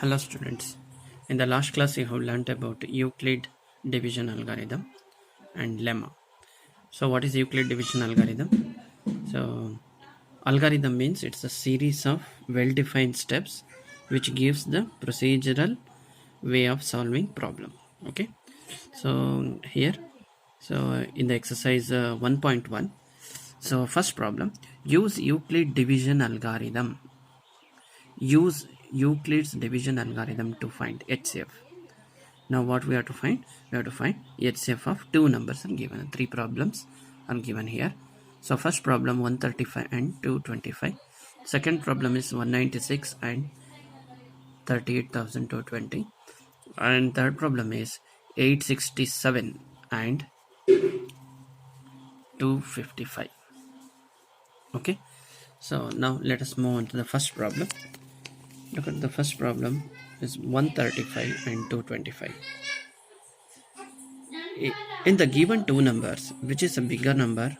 Hello students, in the last class you have learnt about Euclid division algorithm and lemma. So what is Euclid division algorithm? So algorithm means it's a series of well-defined steps which gives the procedural way of solving problem. Okay, so here, so in the exercise 1.1, so first problem, use Euclid division algorithm. Use Euclid's division algorithm to find HCF. Now what we have to find? We have to find HCF of two numbers are given. Three problems are given here. So first problem 135 and 225. Second problem is 196 and 38,220. And third problem is 867 and 255. Okay. So now let us move on to the first problem. Look at the first problem is 135 and 225. In the given two numbers, which is a bigger number?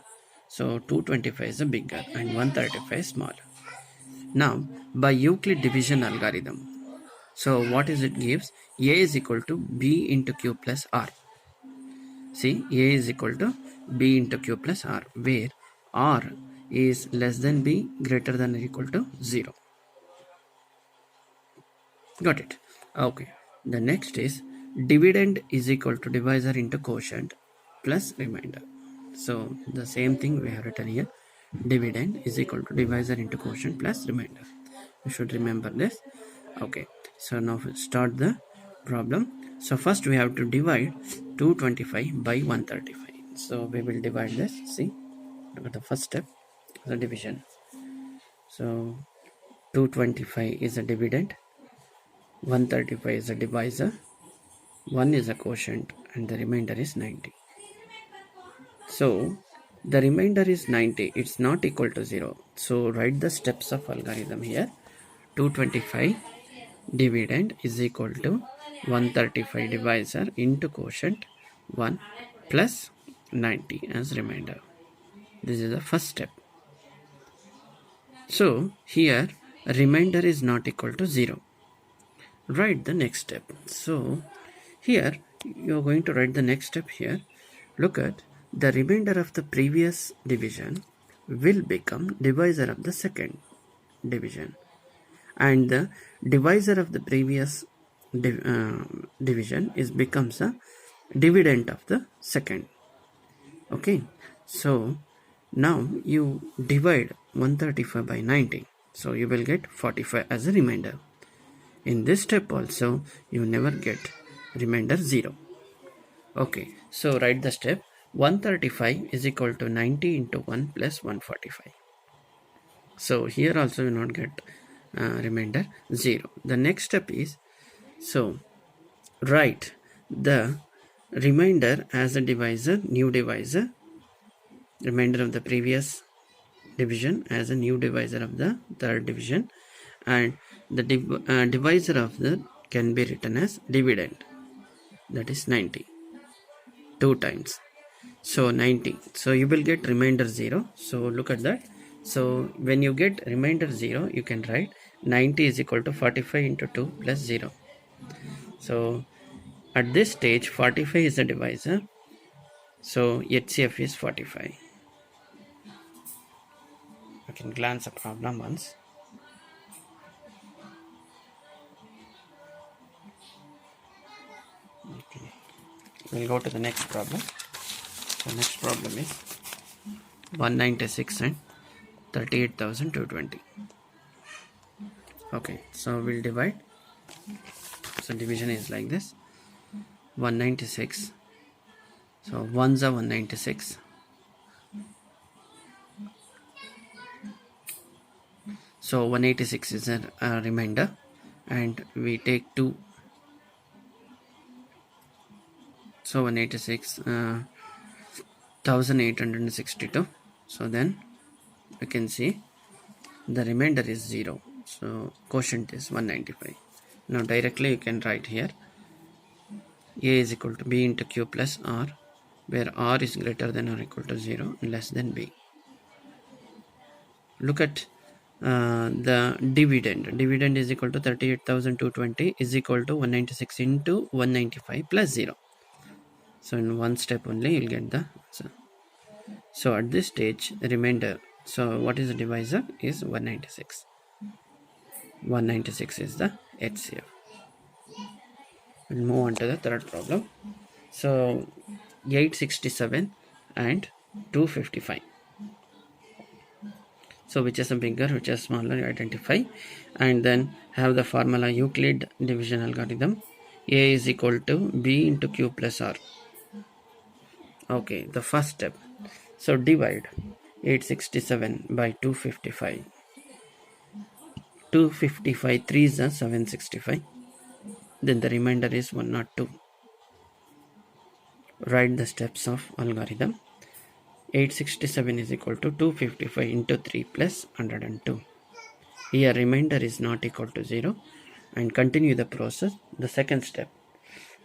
So 225 is a bigger and 135 is smaller. Now by Euclid division algorithm, so what is it gives? A is equal to B into Q plus R. See, A is equal to B into Q plus R, where R is less than B, greater than or equal to 0. Got it? Okay. The next is dividend is equal to divisor into quotient plus remainder. So the same thing we have written here. Dividend is equal to divisor into quotient plus remainder. You should remember this. Okay. So now we'll start the problem. So first we have to divide 225 by 135. So we will divide this. See, look at the first step, the division. So 225 is a dividend, 135 is a divisor, 1 is a quotient, and the remainder is 90. So the remainder is 90. It's not equal to 0. So write the steps of algorithm here. 225 dividend is equal to 135 divisor into quotient 1 plus 90 as remainder. This is the first step. So here remainder is not equal to 0. Write the next step. So here you are going to write the next step here. Look at the remainder of the previous division will become divisor of the second division, and the divisor of the previous division becomes a dividend of the second. Okay, so now you divide 135 by 90, so you will get 45 as a remainder. In this step also you never get remainder 0. Okay, so write the step. 135 is equal to 90 into 1 plus 145. So here also you not get remainder 0. The next step is, so write the remainder as a divisor, new divisor, remainder of the previous division as a new divisor of the third division, and the divisor of the can be written as dividend, that is 90, 2 times. So 90, so you will get remainder 0. So look at that. So when you get remainder 0, you can write 90 is equal to 45 into 2 plus 0. So at this stage 45 is the divisor, so HCF is 45. You can glance the problem once. Okay, we'll go to the next problem. The next problem is 196 and 38,220. Okay, so we'll divide. So division is like this. 196, so 1s are 196, so 186 is a remainder, and we take 2, so 186, 1862. So then we can see the remainder is 0, so quotient is 195. Now directly you can write here A is equal to B into Q plus R, where R is greater than or equal to 0, less than B. Look at the dividend is equal to 38,220 is equal to 196 into 195 plus 0. So in one step only you'll get the answer. So at this stage, remainder, so what is the divisor is 196. 196 is the HCF. We'll move on to the third problem. So 867 and 255. So which is a bigger, which is smaller, identify, and then have the formula Euclid division algorithm. A is equal to B into Q plus R. Okay, the first step. So divide 867 by 255. 255 3 is 765. Then the remainder is 102. Write the steps of algorithm. 867 is equal to 255 into 3 plus 102. Here remainder is not equal to 0, and continue the process. The second step,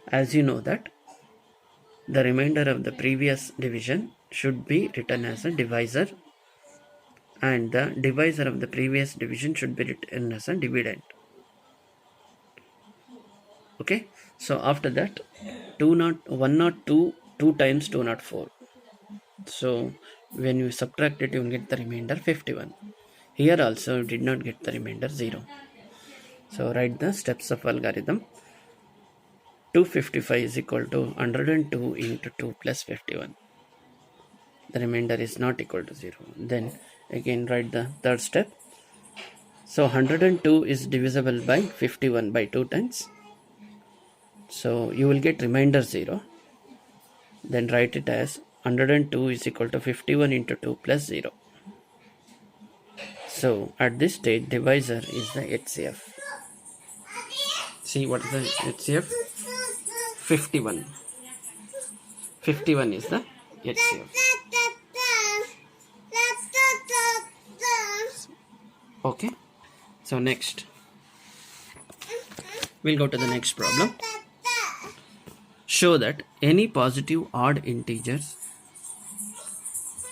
as you know that the remainder of the previous division should be written as a divisor, and the divisor of the previous division should be written as a dividend. Okay, so after that 102 2 times 204. So when you subtract it, you will get the remainder 51. Here also you did not get the remainder 0. So write the steps of algorithm. 255 is equal to 102 into 2 plus 51. The remainder is not equal to 0. Then again write the third step. So 102 is divisible by 51 by 2 times. So you will get remainder 0. Then write it as 102 is equal to 51 into 2 plus 0. So at this stage, divisor is the HCF. See what is the HCF? 51. 51 is the HCF. Okay. So next, we'll go to the next problem. Show that any positive odd integers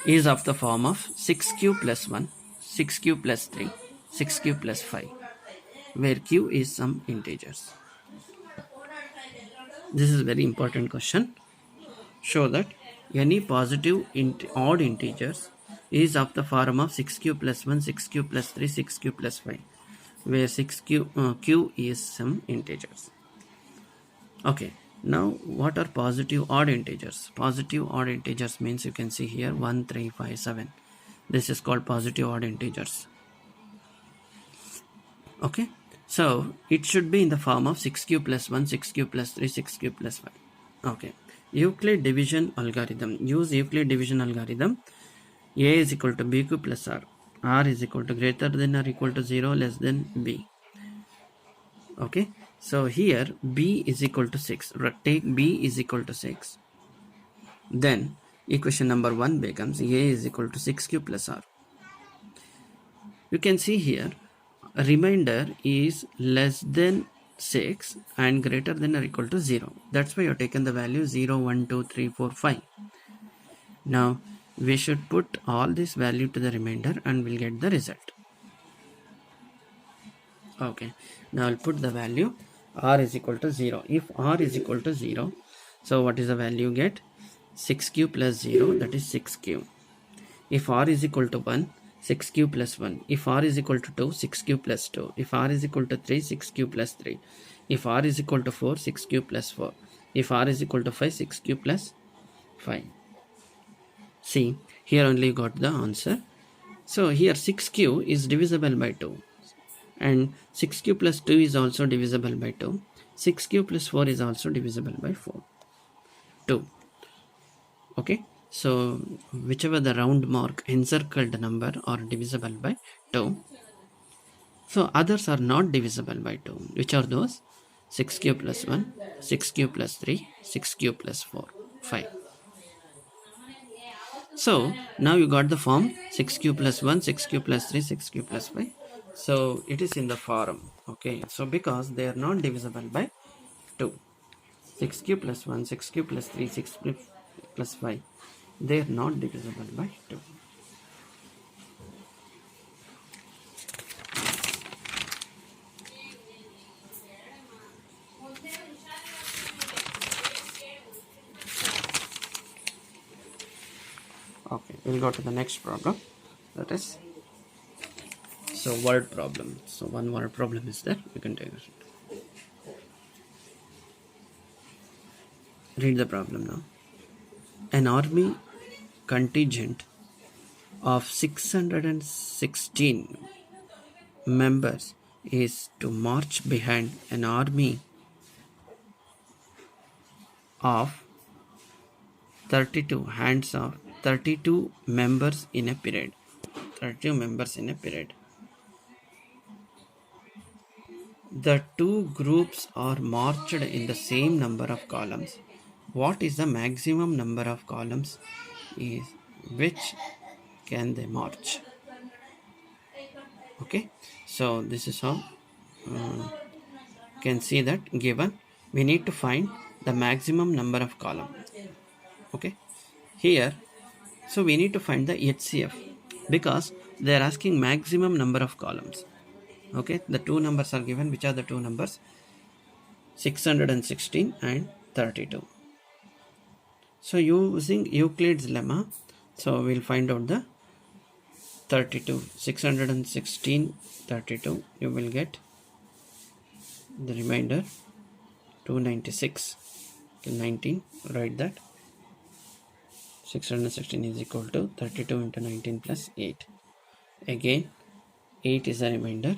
is of the form of 6q plus 1, 6q plus 3, 6q plus 5, where q is some integers. This is a very important question. Show that any positive odd integers is of the form of 6q plus 1, 6q plus 3, 6q plus 5, where q is some integers. Okay, now what are positive odd integers? Positive odd integers means you can see here 1, 3, 5, 7. This is called positive odd integers. Okay, so it should be in the form of 6q plus 1, 6q plus 3, 6q plus 5. Okay, Euclid division algorithm. Use Euclid division algorithm. A is equal to bq plus r. R is equal to greater than or equal to 0, less than b. Okay, so here b is equal to 6. Take b is equal to 6. Then equation number 1 becomes A is equal to 6q plus r. You can see here remainder is less than 6 and greater than or equal to 0. That's why you have taken the value 0, 1, 2, 3, 4, 5. Now we should put all this value to the remainder and we'll get the result. Okay, now I'll put the value r is equal to 0. If r is equal to 0, so what is the value you get? 6q plus 0, that is 6q. If r is equal to 1, 6q plus 1. If r is equal to 2, 6q plus 2. If r is equal to 3, 6q plus 3. If r is equal to 4, 6q plus 4. If r is equal to 5, 6q plus 5. See, here only you got the answer. So here 6q is divisible by 2. And 6q plus 2 is also divisible by 2. 6q plus 4 is also divisible by 2. Okay, so whichever the round mark encircled number are divisible by 2. So others are not divisible by 2. Which are those? 6q plus 1, 6q plus 3, 6q plus 4, 5. So now you got the form 6q plus 1, 6q plus 3, 6q plus 5. So it is in the form. Okay, so because they are not divisible by 2. 6q plus 1, 6q plus 3, 6q plus 5. They are not divisible by 2. we'll go to the next problem, that is so word problem. So one word problem is there, you can take it. Read the problem now. An army contingent of 616 members is to march behind an army of 32 hands of 32 members in a period. 32 members in a period. The two groups are marched in the same number of columns. What is the maximum number of columns is which can they march? Okay, so this is how you can see that given we need to find the maximum number of columns. Okay, here so we need to find the HCF because they are asking maximum number of columns. Okay, the two numbers are given. Which are the two numbers? 616 and 32. So using Euclid's lemma, so we'll find out the 32. 616 32, you will get the remainder 296. Okay, 19, write that. 616 is equal to 32 into 19 plus 8. Again 8 is a remainder.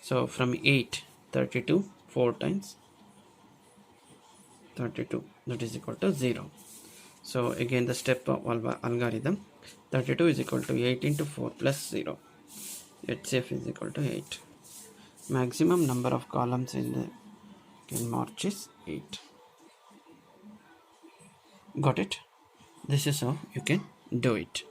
So from 8, 32, 4 times 32, that is equal to 0. So again the step of algorithm, 32 is equal to 8 into 4 plus 0. HCF is equal to 8. Maximum number of columns in the march is 8. Got it? This is how you can do it.